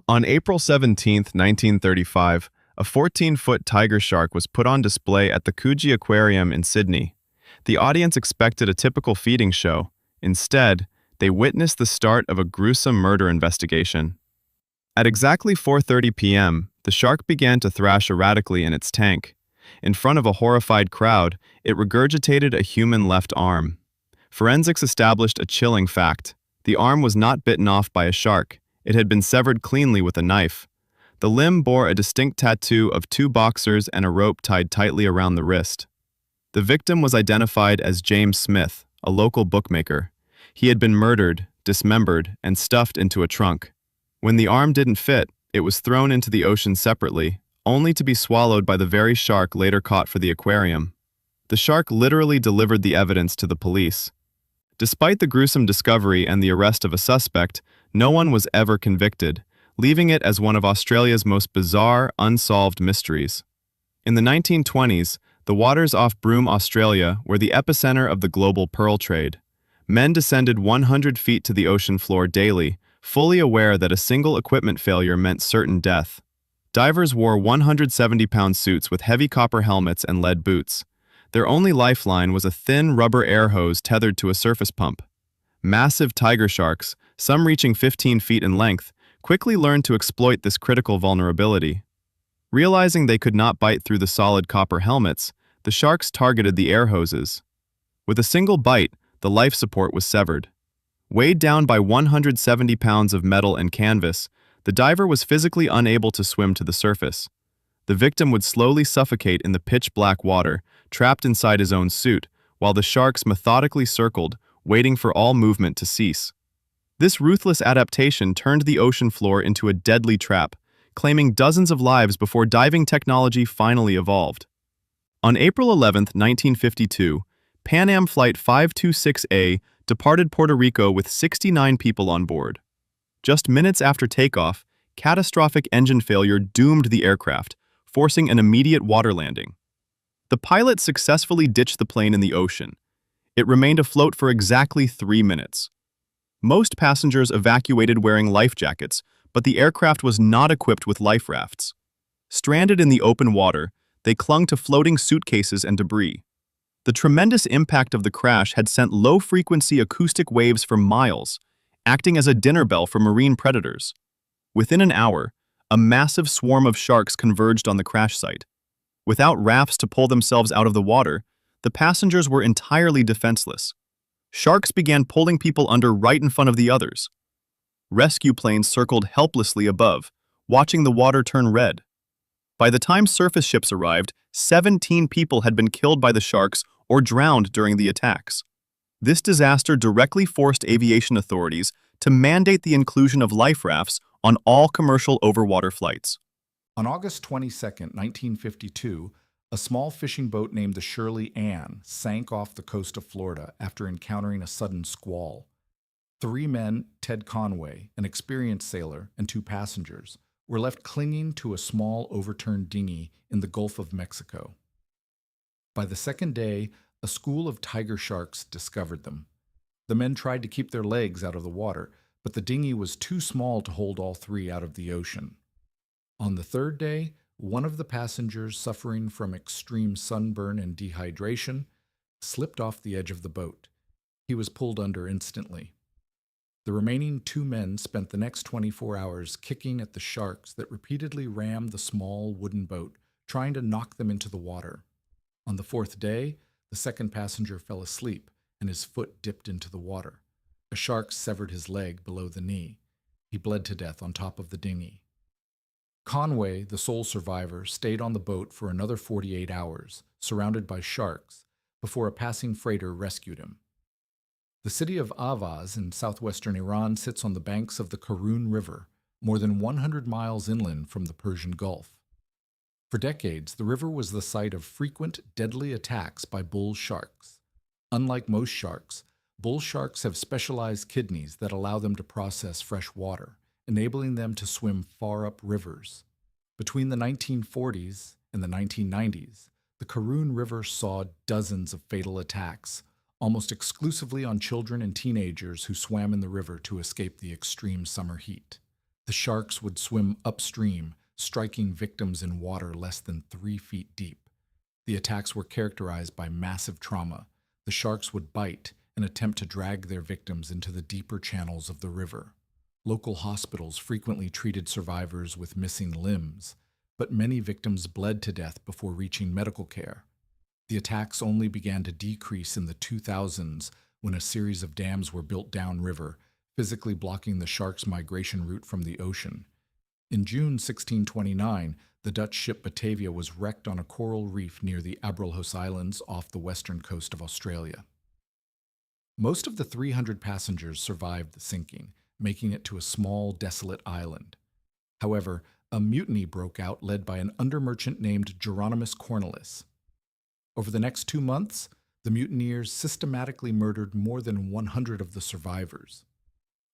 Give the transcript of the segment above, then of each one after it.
On April 17, 1935, a 14-foot tiger shark was put on display at the Coogee Aquarium in Sydney. The audience expected a typical feeding show. Instead, they witnessed the start of a gruesome murder investigation. At exactly 4:30 p.m., the shark began to thrash erratically in its tank. In front of a horrified crowd, it regurgitated a human left arm. Forensics established a chilling fact. The arm was not bitten off by a shark. It had been severed cleanly with a knife. The limb bore a distinct tattoo of two boxers and a rope tied tightly around the wrist. The victim was identified as James Smith, a local bookmaker. He had been murdered, dismembered, and stuffed into a trunk. When the arm didn't fit, it was thrown into the ocean separately, only to be swallowed by the very shark later caught for the aquarium. The shark literally delivered the evidence to the police. Despite the gruesome discovery and the arrest of a suspect, no one was ever convicted, leaving it as one of Australia's most bizarre, unsolved mysteries. In the 1920s, the waters off Broome, Australia, were the epicenter of the global pearl trade. Men descended 100 feet to the ocean floor daily, fully aware that a single equipment failure meant certain death. Divers wore 170-pound suits with heavy copper helmets and lead boots. Their only lifeline was a thin rubber air hose tethered to a surface pump. Massive tiger sharks, some reaching 15 feet in length, quickly learned to exploit this critical vulnerability. Realizing they could not bite through the solid copper helmets, the sharks targeted the air hoses. With a single bite, the life support was severed. Weighed down by 170 pounds of metal and canvas, the diver was physically unable to swim to the surface. The victim would slowly suffocate in the pitch-black water, trapped inside his own suit, while the sharks methodically circled, waiting for all movement to cease. This ruthless adaptation turned the ocean floor into a deadly trap, claiming dozens of lives before diving technology finally evolved. On April 11, 1952, Pan Am Flight 526A departed Puerto Rico with 69 people on board. Just minutes after takeoff, catastrophic engine failure doomed the aircraft, forcing an immediate water landing. The pilot successfully ditched the plane in the ocean. It remained afloat for exactly 3 minutes. Most passengers evacuated wearing life jackets, but the aircraft was not equipped with life rafts. Stranded in the open water, they clung to floating suitcases and debris. The tremendous impact of the crash had sent low-frequency acoustic waves for miles, acting as a dinner bell for marine predators. Within an hour, a massive swarm of sharks converged on the crash site. Without rafts to pull themselves out of the water, the passengers were entirely defenseless. Sharks began pulling people under right in front of the others. Rescue planes circled helplessly above, watching the water turn red. By the time surface ships arrived, 17 people had been killed by the sharks or drowned during the attacks. This disaster directly forced aviation authorities to mandate the inclusion of life rafts on all commercial overwater flights. On August 22, 1952, a small fishing boat named the Shirley Ann sank off the coast of Florida after encountering a sudden squall. 3 men, Ted Conway, an experienced sailor, and 2 passengers, were left clinging to a small overturned dinghy in the Gulf of Mexico. By the second day, a school of tiger sharks discovered them. The men tried to keep their legs out of the water, but the dinghy was too small to hold all 3 out of the ocean. On the third day, one of the passengers, suffering from extreme sunburn and dehydration, slipped off the edge of the boat. He was pulled under instantly. The remaining 2 men spent the next 24 hours kicking at the sharks that repeatedly rammed the small wooden boat, trying to knock them into the water. On the 4th day, the second passenger fell asleep and his foot dipped into the water. A shark severed his leg below the knee. He bled to death on top of the dinghy. Conway, the sole survivor, stayed on the boat for another 48 hours, surrounded by sharks, before a passing freighter rescued him. The city of Avaz in southwestern Iran sits on the banks of the Karun River, more than 100 miles inland from the Persian Gulf. For decades, the river was the site of frequent, deadly attacks by bull sharks. Unlike most sharks, bull sharks have specialized kidneys that allow them to process fresh water, enabling them to swim far up rivers. Between the 1940s and the 1990s, the Karun River saw dozens of fatal attacks, almost exclusively on children and teenagers who swam in the river to escape the extreme summer heat. The sharks would swim upstream, striking victims in water less than 3 feet deep. The attacks were characterized by massive trauma. The sharks would bite and attempt to drag their victims into the deeper channels of the river. Local hospitals frequently treated survivors with missing limbs, but many victims bled to death before reaching medical care. The attacks only began to decrease in the 2000s when a series of dams were built downriver, physically blocking the sharks' migration route from the ocean. In June 1629, the Dutch ship Batavia was wrecked on a coral reef near the Abrolhos Islands off the western coast of Australia. Most of the 300 passengers survived the sinking, making it to a small, desolate island. However, a mutiny broke out led by an undermerchant named Geronimus Cornelis. Over the next 2 months, the mutineers systematically murdered more than 100 of the survivors.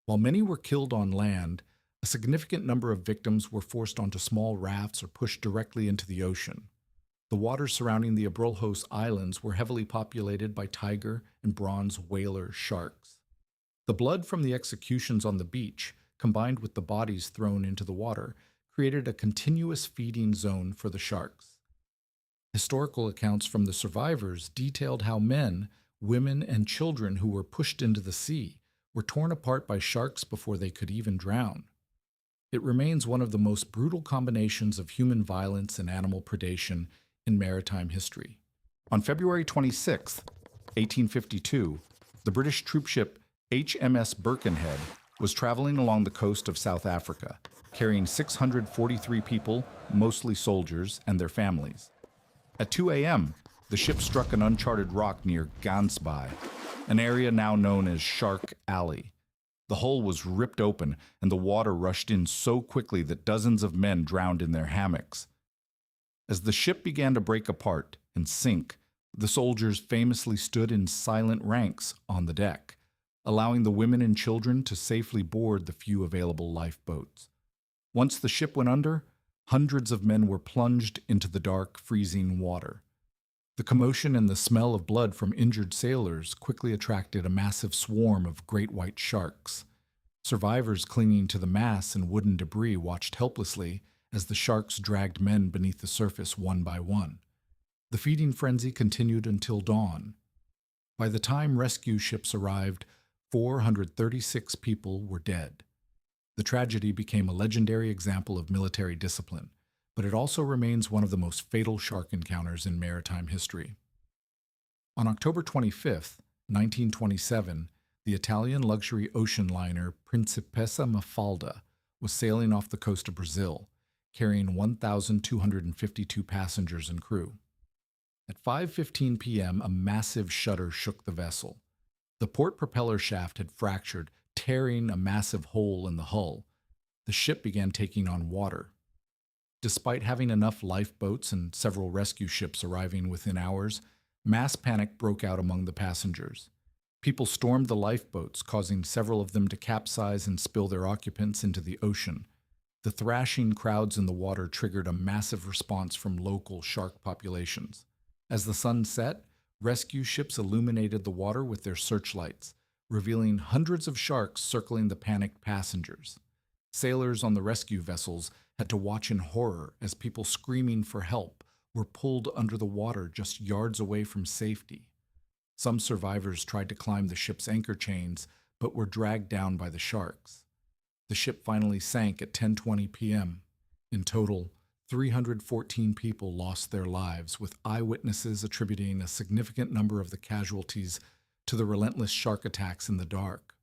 While many were killed on land, a significant number of victims were forced onto small rafts or pushed directly into the ocean. The waters surrounding the Abrolhos Islands were heavily populated by tiger and bronze whaler sharks. The blood from the executions on the beach, combined with the bodies thrown into the water, created a continuous feeding zone for the sharks. Historical accounts from the survivors detailed how men, women, and children who were pushed into the sea were torn apart by sharks before they could even drown. It remains one of the most brutal combinations of human violence and animal predation in maritime history. On February 26, 1852, the British troopship HMS Birkenhead was traveling along the coast of South Africa, carrying 643 people, mostly soldiers, and their families. At 2 a.m., the ship struck an uncharted rock near Gansbaai, an area now known as Shark Alley. The hull was ripped open, and the water rushed in so quickly that dozens of men drowned in their hammocks. As the ship began to break apart and sink, the soldiers famously stood in silent ranks on the deck, allowing the women and children to safely board the few available lifeboats. Once the ship went under, hundreds of men were plunged into the dark, freezing water. The commotion and the smell of blood from injured sailors quickly attracted a massive swarm of great white sharks. Survivors clinging to the masts and wooden debris watched helplessly as the sharks dragged men beneath the surface one by one. The feeding frenzy continued until dawn. By the time rescue ships arrived, 436 people were dead. The tragedy became a legendary example of military discipline, but it also remains one of the most fatal shark encounters in maritime history. On October 25, 1927, the Italian luxury ocean liner Principessa Mafalda was sailing off the coast of Brazil, carrying 1,252 passengers and crew. At 5:15 p.m., a massive shudder shook the vessel. The port propeller shaft had fractured, tearing a massive hole in the hull. The ship began taking on water. Despite having enough lifeboats and several rescue ships arriving within hours, mass panic broke out among the passengers. People stormed the lifeboats, causing several of them to capsize and spill their occupants into the ocean. The thrashing crowds in the water triggered a massive response from local shark populations. As the sun set, rescue ships illuminated the water with their searchlights, revealing hundreds of sharks circling the panicked passengers. Sailors on the rescue vessels had to watch in horror as people screaming for help were pulled under the water just yards away from safety. Some survivors tried to climb the ship's anchor chains, but were dragged down by the sharks. The ship finally sank at 10:20 p.m. In total, 314 people lost their lives, with eyewitnesses attributing a significant number of the casualties to the relentless shark attacks in the dark.